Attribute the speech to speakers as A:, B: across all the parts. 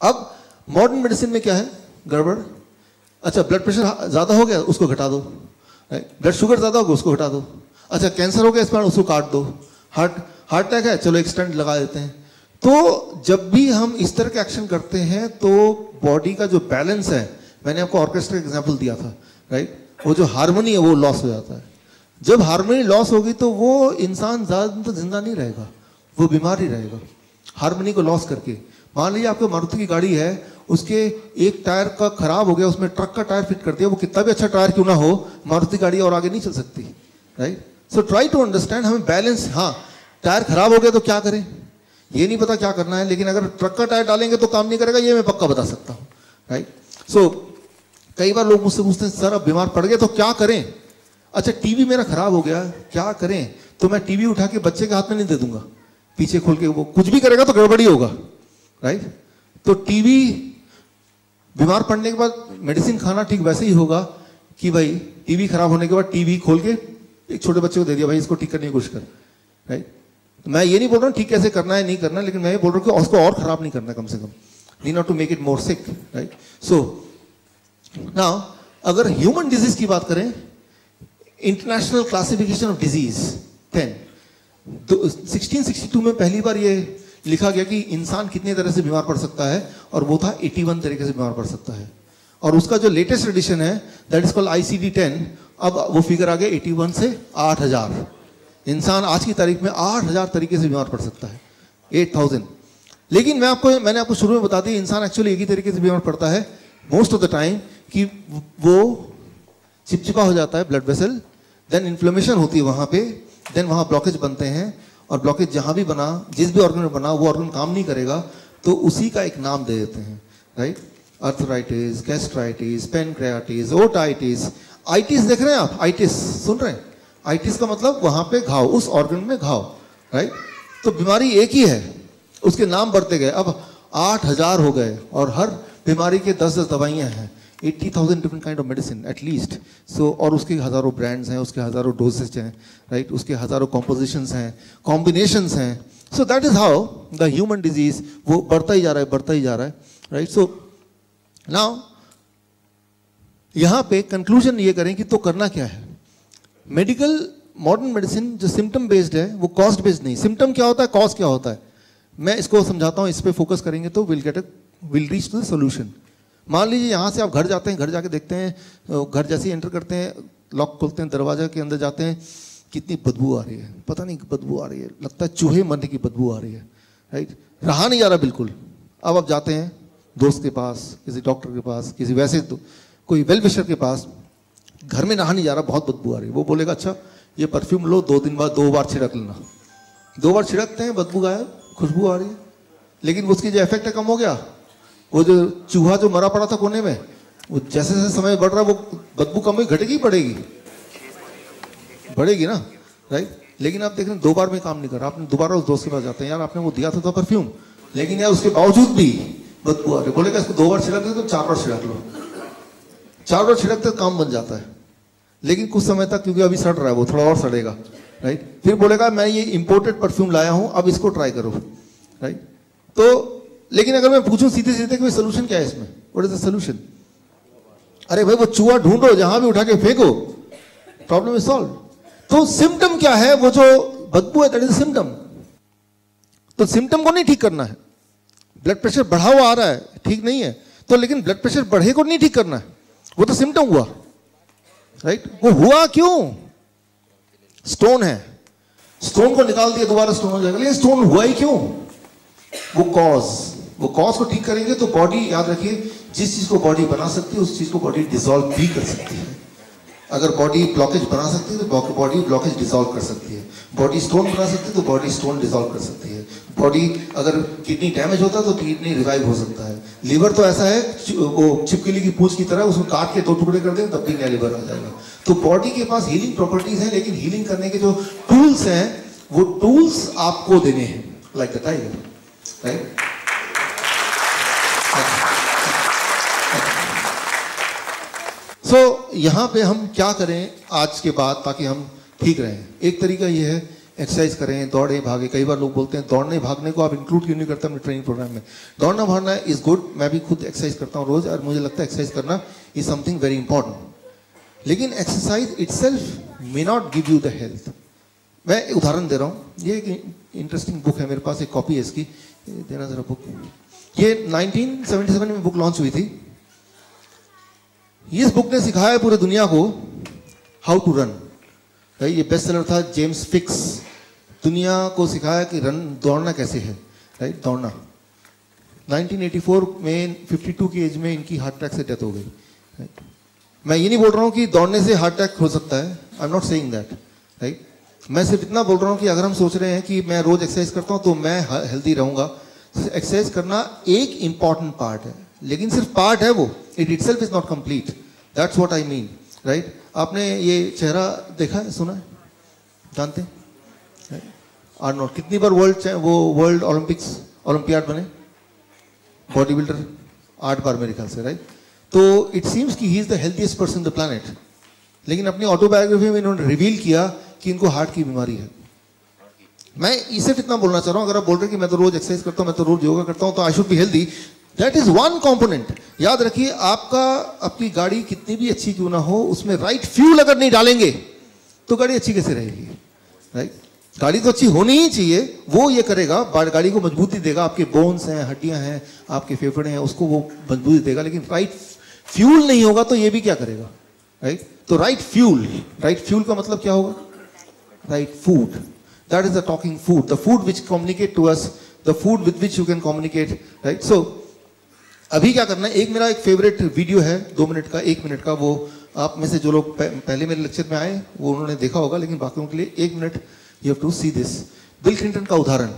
A: अब modern medicine में क्या है गड़बड़? अच्छा, ब्लड प्रेशर ज़्यादा हो गया, उसको घटा दो। ब्लड शुगर ज़्यादा हो गया, उसको घटा दो। अच्छा, कैंसर हो गया, इस बार उसको काट दो। हार्ट अटैक है, चलो एक स्टेंट लगा देते हैं। तो जब भी हम इस तरह के एक्शन करते हैं तो बॉडी का जो बैलेंस है, मैंने आपको ऑर्केस्ट्रा का एग्जाम्पल दिया था, राइट, वो जो हार्मनी है वो लॉस हो जाता है। जब हार्मनी लॉस होगी तो वो इंसान ज़्यादा तो जिंदा नहीं रहेगा, वो बीमार ही रहेगा हार्मनी को लॉस करके। मान लीजिए आपको मारुति की गाड़ी है, उसके एक टायर का खराब हो गया, उसमें ट्रक का टायर फिट कर दिया, वो कितना भी अच्छा टायर क्यों ना हो, मारुति गाड़ी और आगे नहीं चल सकती, right. So try to understand, हमें बैलेंस, हाँ टायर खराब हो गया तो क्या करें ये नहीं पता क्या करना है, लेकिन अगर ट्रक का टायर डालेंगे तो काम नहीं करेगा, ये मैं पक्का बता सकता हूँ, राइट। सो कई बार लोग मुझसे पूछते हैं सर अब बीमार पड़ गए तो क्या करें? अच्छा, टीवी मेरा खराब हो गया, क्या करें? तो मैं टीवी उठा के बच्चे के हाथ में नहीं दे दूंगा, पीछे खोल के वो कुछ भी करेगा तो गड़बड़ी होगा, राइट। तो टीवी, बीमार पड़ने के बाद मेडिसिन खाना ठीक वैसे ही होगा कि भाई टीवी खराब होने के बाद टीवी खोल के एक छोटे बच्चे को दे दिया, भाई इसको ठीक करने की कोशिश कर, राइट। तो मैं ये नहीं बोल रहा हूँ ठीक कैसे करना है नहीं करना, लेकिन मैं ये बोल रहा हूँ कि उसको और खराब नहीं करना, कम से कम need not to make it more sick, right. So now अगर ह्यूमन डिजीज की बात करें, इंटरनेशनल क्लासिफिकेशन ऑफ डिजीज 10, तो 1662 में पहली बार ये लिखा गया कि इंसान कितने तरह से बीमार पड़ सकता है, और वो था 81 तरीके से बीमार पड़ सकता है। और उसका जो लेटेस्ट एडिशन है दैट इज कॉल्ड ICD-10, अब वो फिगर आ गया 81 से 8000। इंसान आज की तारीख में 8000 तरीके से बीमार पड़ सकता है, 8000। लेकिन मैंने आपको शुरू में बता दी, इंसान एक्चुअली एक ही तरीके से बीमार पड़ता है मोस्ट ऑफ द टाइम, कि वो चिपचिपा हो जाता है ब्लड वेसल, देन इन्फ्लेमेशन होती है वहाँ पे, देन वहाँ ब्लॉकेज बनते हैं, और ब्लॉकेज जहाँ भी बना, जिस भी ऑर्गन में बना, वो ऑर्गन काम नहीं करेगा तो उसी का एक नाम दे देते हैं, right. Arthritis, gastritis, pancreatitis, otitis. Itis देख रहे हैं आप, आइटिस सुन रहे हैं? आइटिस का मतलब वहाँ पे घाव, उस ऑर्गन में घाव, राइट। तो बीमारी एक ही है, उसके नाम बढ़ते गए, अब 8000 हो गए, और हर बीमारी के 10-10 दवाइयाँ हैं, 80,000 different kind of medicine at least. So और उसके हज़ारों ब्रांड्स हैं, उसके हज़ारों डोजेज हैं, राइट, उसके हज़ारों कॉम्पोजिशंस हैं, कॉम्बिनेशंस हैं। So that is how the human disease वो बढ़ता ही जा रहा है, बढ़ता ही जा रहा है, राइट। सो नाउ यहाँ पे कंक्लूजन ये करें कि तो करना क्या है। मेडिकल मॉडर्न मेडिसिन जो सिम्टम बेस्ड है वो कॉस्ट बेस्ड नहीं। सिम्टम क्या होता है, कॉज क्या होता है, मैं इसको समझाता हूँ, इस पर फोकस करेंगे तो will reach to the solution. मान लीजिए यहाँ से आप घर जाते हैं, घर जाके देखते हैं, घर जैसे ही एंटर करते हैं, लॉक खोलते हैं, दरवाजा के अंदर जाते हैं, कितनी बदबू आ रही है, पता नहीं बदबू आ रही है, लगता है चूहे मरने की बदबू आ रही है, राइट, रहा नहीं जा रहा बिल्कुल। अब आप जाते हैं दोस्त के पास, किसी डॉक्टर के पास, किसी वैसे तो कोई वेल विशर के पास, घर में रहा नहीं जा रहा, बहुत बदबू आ रही है। वो बोलेगा अच्छा ये परफ्यूम लो, 2 दिन बाद 2 बार छिड़क लेना। 2 बार छिड़कते हैं, बदबू गायब, खुशबू आ रही है, लेकिन उसकी जो इफेक्ट है कम हो गया। वो जो चूहा जो मरा पड़ा था कोने में, वो जैसे जैसे समय बढ़ रहा है वो बदबू कम हुई, घटेगी बढ़ेगी? बढ़ेगी ना, राइट। लेकिन आप देख रहे हैं 2 बार में काम नहीं कर रहा, आपने दोबारा उस दोस्त के पास जाते हैं, यार आपने वो दिया था परफ्यूम, लेकिन यार उसके बावजूद भी बदबू आ रही। बोलेगा इसको 2 बार छिड़क दो तो 4 बार छिड़क लो, 4 बार छिड़कते तो काम बन जाता है, लेकिन कुछ समय तक, क्योंकि अभी सड़ रहा है वो, थोड़ा और सड़ेगा, राइट। फिर बोलेगा मैं ये इंपोर्टेड परफ्यूम लाया हूं, अब इसको ट्राई करो, राइट। तो लेकिन अगर मैं पूछूं सीधे सीधे कि सोल्यूशन क्या है इसमें, व्हाट इज द सोल्यूशन? अरे भाई वो चूहा ढूंढो, जहां भी उठा के फेंको, प्रॉब्लम इज सॉल्व। तो सिम्टम क्या है? वो जो बदबू है दैट इज सिम्टम। तो सिम्टम को नहीं ठीक करना है। ब्लड प्रेशर बढ़ा हुआ आ रहा है, ठीक नहीं है, तो लेकिन ब्लड प्रेशर बढ़े को नहीं ठीक करना है, वो तो सिम्टम हुआ, राइट। वो हुआ क्यों? स्टोन है, स्टोन को निकाल दिया दोबारा स्टोन हो जाएगा, लेकिन स्टोन हुआ ही क्यों? वो कॉज को ठीक करेंगे तो बॉडी, याद रखिए, जिस चीज को बॉडी बना सकती है उस चीज को बॉडी डिसॉल्व भी कर सकती है। अगर बॉडी ब्लॉकेज बना सकती है तो बॉडी ब्लॉकेज डिसॉल्व कर सकती है। बॉडी स्टोन बना सकती है तो बॉडी स्टोन डिसॉल्व कर सकती है। बॉडी अगर किडनी डैमेज होता है तो किडनी रिवाइव हो सकता है। लिवर तो ऐसा है, वो छिपकली की पूंछ की तरह, उसको काट के 2 टुकड़े कर दें तब भी नया लिवर आ जाएगा। तो बॉडी के पास हीलिंग प्रॉपर्टीज हैं, लेकिन हीलिंग करने के जो टूल्स हैं वो टूल्स आपको देने हैं, लाइक द टाइगर, राइट। सो यहाँ पे हम क्या करें आज के बाद ताकि हम ठीक रहें? एक तरीका ये है एक्सरसाइज करें, दौड़ें, भागें। कई बार लोग बोलते हैं दौड़ने भागने को आप इंक्लूड क्यों नहीं करते अपने ट्रेनिंग प्रोग्राम में? दौड़ना भागना इज गुड, मैं भी खुद एक्सरसाइज करता हूँ रोज, और मुझे लगता है एक्सरसाइज करना इज समथिंग वेरी इंपॉर्टेंट। लेकिन exercise itself may not give you the health. मैं उदाहरण दे रहा हूँ, ये एक इंटरेस्टिंग बुक है मेरे पास, एक कॉपी है इसकी, देना जरा बुक। ये 1977 में बुक लॉन्च हुई थी। इस बुक ने सिखाया पूरे दुनिया को हाउ टू रन। ये बेस्ट सेलर था, जेम्स फिक्स, दुनिया को सिखाया कि रन दौड़ना कैसे है, राइट, दौड़ना। 1984 में 52 की एज में इनकी हार्ट अटैक से डेथ हो गई, राइट। मैं ये नहीं बोल रहा हूँ कि दौड़ने से हार्ट अटैक हो सकता है, I am not saying that, right. मैं सिर्फ इतना बोल रहा हूँ कि अगर हम सोच रहे हैं कि मैं रोज एक्सरसाइज करता हूँ तो मैं हेल्दी रहूंगा, एक्सरसाइज करना एक इंपॉर्टेंट पार्ट है, लेकिन सिर्फ पार्ट है वो, it itself is not complete, that's what I mean, right. आपने ये चेहरा देखा है, सुना है, जानते हैं? आर्नोल्ड कितनी बार वर्ल्ड ओलंपियाड बने, बॉडी बिल्डर 8 बार मेरे ख्याल से, राइट। तो इट सीम्स कि he is the healthiest person in the planet, लेकिन अपनी ऑटोबायोग्राफी में इन्होंने रिवील किया कि इनको हार्ट की बीमारी है। मैं इसे इतना बोलना चाह रहा हूं, अगर आप बोल रहे हैं कि मैं तो रोज एक्सरसाइज करता हूं, मैं तो रोज योगा करता हूं, तो I should be healthy, that is one component. याद रखिए, आपका अपनी गाड़ी कितनी भी अच्छी क्यों ना हो, उसमें राइट फ्यूल अगर नहीं डालेंगे तो गाड़ी अच्छी कैसे रहेगी, राइट। गाड़ी तो अच्छी होनी ही चाहिए, वो ये करेगा, गाड़ी को मजबूती देगा, आपके बोन्स हैं, हड्डियां हैं, आपके फेफड़े हैं, उसको वो मजबूती देगा, लेकिन राइट फ्यूल नहीं होगा तो ये भी क्या करेगा, राइट। तो राइट फ्यूल का मतलब क्या होगा? Right food, that is the talking food, the food which communicate to us, the food with which you can communicate, right? So अभी क्या करना है, एक मेरा एक फेवरेट वीडियो है 2 मिनट का, 1 मिनट का, वो आप में से जो लोग पहले मेरे लेक्चर में आए वो उन्होंने देखा होगा, लेकिन बाकियों के लिए 1 minute you have to see this. Bill Clinton का उदाहरण,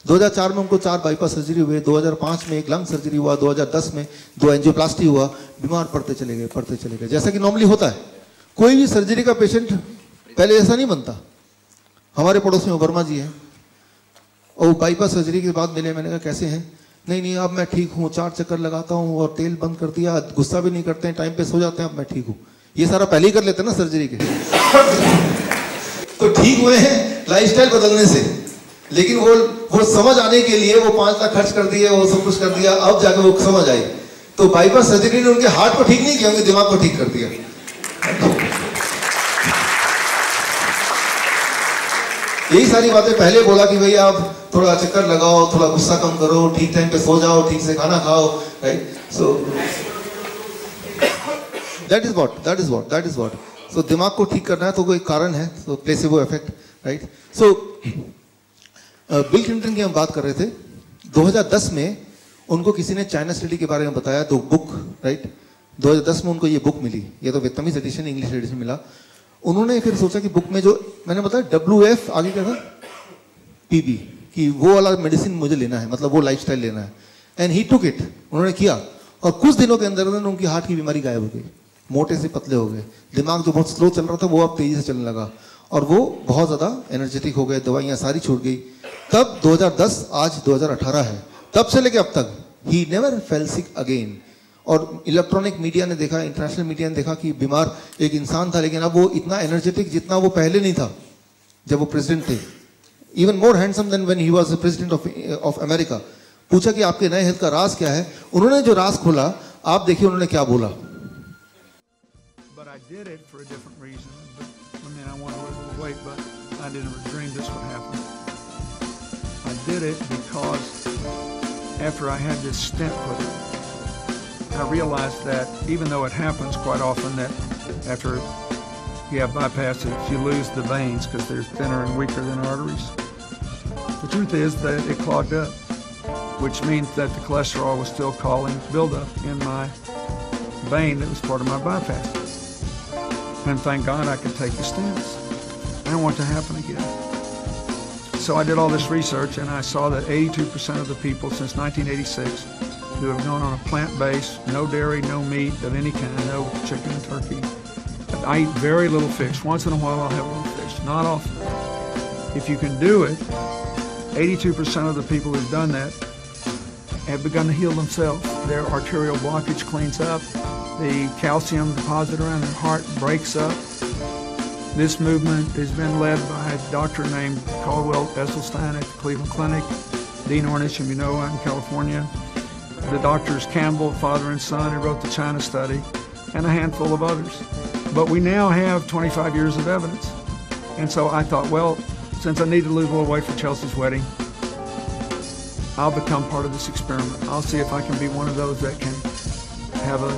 A: 2004 में उनको 4 बाईपास सर्जरी हुए, 2005 में 1 लंग सर्जरी हुआ, 2010 में 2 एंजियोप्लास्टी हुआ, बीमार पड़ते चले गए, जैसा कि नॉर्मली होता है। कोई भी सर्जरी का पेशेंट पहले ऐसा नहीं बनता। हमारे पड़ोस में वर्मा जी हैं, और बाईपास सर्जरी के बाद मिले, मैंने कहा कैसे हैं? नहीं अब मैं ठीक हूँ, 4 चक्कर लगाता हूँ और तेल बंद कर दिया, गुस्सा भी नहीं करते हैं, टाइम पे सो जाते हैं, अब मैं ठीक हूँ। ये सारा पहले ही कर लेते हैं ना सर्जरी के तो ठीक हुए हैं लाइफस्टाइल बदलने से, लेकिन वो समझ आने के लिए वो 5 लाख खर्च कर दिए, वो सब कुछ कर दिया, अब जाकर वो समझ आई। तो बाईपास सर्जरी ने उनके हार्ट को ठीक नहीं किया, उनके दिमाग को ठीक कर दिया। यही सारी बातें पहले बोला कि भाई आप थोड़ा चक्कर लगाओ, थोड़ा गुस्सा कम करो, ठीक टाइम पे सो जाओ, ठीक से खाना खाओ, right. So that is what so दिमाग को ठीक करना है तो कोई कारण है, सो प्लेसेबो इफेक्ट, राइट। सो बिल क्लिंटन की हम बात कर रहे थे। 2010 में उनको किसी ने चाइना स्टडी के बारे में बताया, तो बुक, राइट, 2010 में उनको ये बुक मिली, ये तो वियतनामीज एडिशन, इंग्लिश एडिशन मिला। उन्होंने फिर सोचा कि बुक में जो मैंने बताया WF आगे क्या था, PB, कि वो वाला मेडिसिन मुझे लेना है, मतलब वो लाइफस्टाइल लेना है, एंड ही टुक इट, उन्होंने किया, और कुछ दिनों के अंदर उनकी हार्ट की बीमारी गायब हो गई, मोटे से पतले हो गए, दिमाग जो बहुत स्लो चल रहा था वो अब तेजी से चलने लगा, और वो बहुत ज़्यादा एनर्जेटिक हो गए, दवाइयाँ सारी छूट गई। तब 2010, आज 2018 है, तब से लेके अब तक he never fail sick again. और इलेक्ट्रॉनिक मीडिया ने देखा, इंटरनेशनल मीडिया ने देखा कि बीमार एक इंसान था, लेकिन अब वो इतना एनर्जेटिक जितना वो पहले नहीं था जब वो प्रेसिडेंट थे, even more handsome than when he was the president of America. पूछा कि आपके नए हेल्थ का राज क्या है, उन्होंने जो राज खोला, आप देखिए उन्होंने क्या बोला।
B: I realized that even though it happens quite often that after you have bypasses, you lose the veins because they're thinner and weaker than arteries. The truth is that it clogged up, which means that the cholesterol was still causing buildup in my vein that was part of my bypass. And thank God I could take the stents. I don't want it to happen again. So I did all this research and I saw that 82% of the people since 1986 who have gone on a plant-based, no dairy, no meat of any kind, no chicken and turkey. I eat very little fish. Once in a while I'll have a little fish, not often. If you can do it, 82% of the people who've done that have begun to heal themselves. Their arterial blockage cleans up, the calcium deposit around their heart breaks up, This movement has been led by a doctor named Caldwell Esselstyn at the Cleveland Clinic, Dean Ornish and Minowa in California, the doctors Campbell, father and son, who wrote the China study, and a handful of others. But we now have 25 years of evidence. And so I thought, well, since I need to lose a little weight for Chelsea's wedding, I'll become part of this experiment. I'll see if I can be one of those that can have a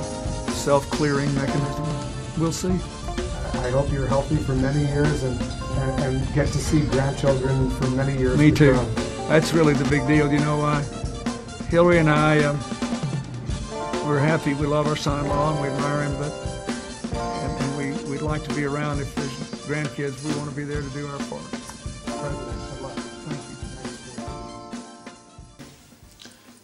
B: self-clearing mechanism. We'll see.
C: I hope you're healthy for many years and get to see grandchildren for many years.
B: Me too. That's really the big deal. You know why? Hillary and I, we're happy. We love our son-in-law and we admire him, and we'd like to be around. If there's grandkids, we want to be there to do our part.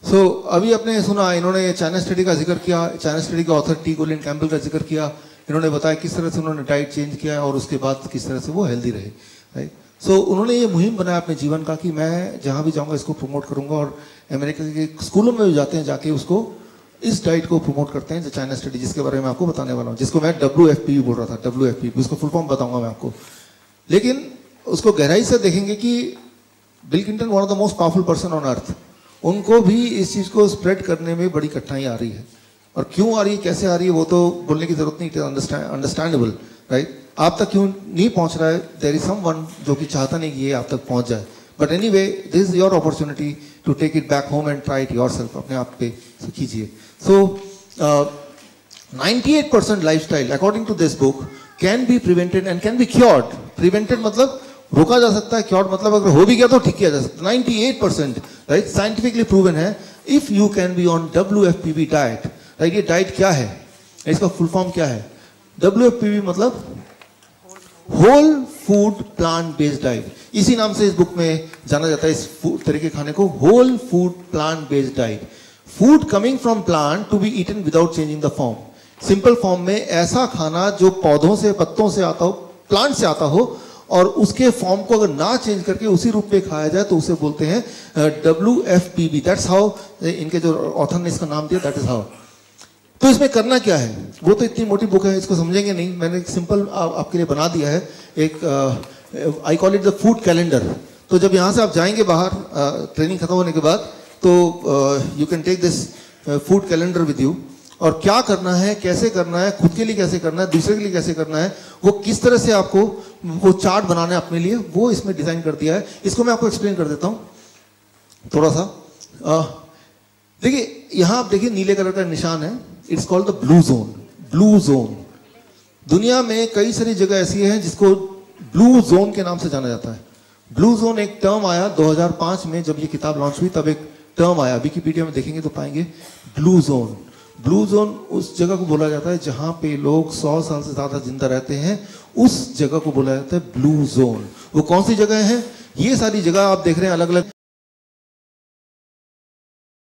A: So अभी आपने सुना, इन्होंने China study का जिक्र किया, China study का author T गोलिन Campbell का जिक्र किया, इन्होंने बताया किस तरह से उन्होंने डाइट चेंज किया और उसके बाद किस तरह से वो हेल्दी रहे, राइट। सो उन्होंने ये मुहिम बनाया अपने जीवन का कि मैं जहाँ भी जाऊँगा इसको प्रमोट करूँगा, और अमेरिका के स्कूलों में भी जाते हैं, जाके उसको इस डाइट को प्रमोट करते हैं, जो चाइना स्टडी जिसके बारे में आपको बताने वाला हूँ, जिसको मैं WFP बोल रहा था, WFP उसको फुल फॉर्म बताऊँगा मैं आपको। लेकिन उसको गहराई से देखेंगे कि bill Clinton one of the most powerful person on earth, उनको भी इस चीज़ को स्प्रेड करने में बड़ी कठिनाई आ रही है, और क्यों आ रही है, कैसे आ रही है, वो तो बोलने की जरूरत नहीं, इट इज अंडरस्टैंडेबल, राइट। आप तक क्यों नहीं पहुंच रहा है, देयर इज समवन जो कि चाहता नहीं कि ये आप तक पहुंच जाए, but anyway this is your opportunity to take it back home and try it yourself, अपने आप पे कीजिए। So 98% lifestyle according to this book can be prevented and can be cured. Prevented मतलब रोका जा सकता है, क्योर्ड मतलब अगर हो भी गया तो ठीक किया जा सकता है। 98% राइट साइंटिफिकली प्रूवन है, if you can be on WFPB diet, right. ये डाइट क्या है, इसका फुल फॉर्म क्या है? WFPB मतलब whole food plant based diet, इसी नाम से इस बुक में जाना जाता है इस तरह के खाने को, whole food plant based diet. Food coming from plant to be eaten without changing the form. Simple form में ऐसा खाना जो पौधों से, पत्तों से आता हो, प्लांट से आता हो, और उसके फॉर्म को अगर ना चेंज करके उसी रूप में खाया जाए तो उसे बोलते हैं WFPB। दैट्स हाउ, इनके जो ऑथर ने इसका नाम दिया, दैट इज हाउ। तो इसमें करना क्या है, वो तो इतनी मोटी बुक है, इसको समझेंगे नहीं, मैंने एक सिंपल आपके लिए बना दिया है, एक I call it the food calendar. तो जब यहाँ से आप जाएंगे बाहर ट्रेनिंग खत्म होने के बाद, तो you can take this food calendar with you, और क्या करना है, कैसे करना है, खुद के लिए कैसे करना है, दूसरे के लिए कैसे करना है, वो किस तरह से आपको वो चार्ट बनाना है अपने लिए, वो इसमें डिजाइन कर दिया है। इसको मैं आपको एक्सप्लेन कर देता हूँ थोड़ा सा। देखिए यहाँ आप देखिए नीले कलर का निशान है, it's called the blue zone. Blue zone, दुनिया में कई सारी जगह ऐसी है जिसको ब्लू जोन के नाम से जाना जाता है। ब्लू जोन एक टर्म आया 2005 में, जब ये किताब लॉन्च हुई तब एक टर्म आया, विकिपीडिया में देखेंगे तो पाएंगे ब्लू जोन। ब्लू जोन उस जगह को बोला जाता है जहां पे लोग 100 साल से ज्यादा जिंदा रहते हैं, उस जगह को बोला जाता है ब्लू जोन। वो कौन सी जगह है? ये सारी जगह आप देख रहे हैं अलग अलग